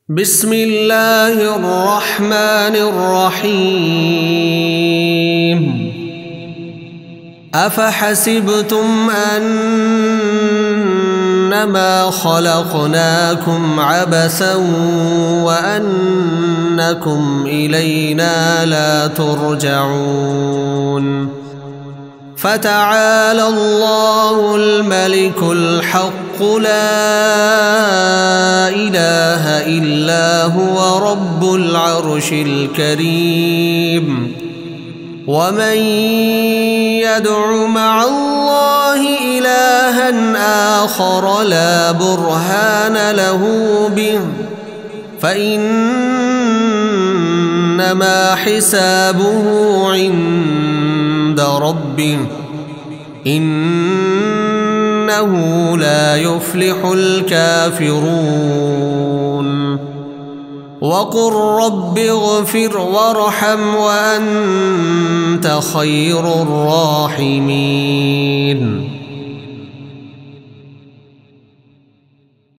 بسم الله الرحمن الرحيم أفحسبتم أنما خلقناكم عبثا وأنكم إلينا لا ترجعون فتعالى الله الملك الحق لا إله إلا هو رب العرش الكريم ومن يدع مع الله إلها آخر لا برهان له به فإنما حسابه عند ربه إنه لا يفلح الكافرون وقل رب اغفر وارحم وأنت خير الراحمين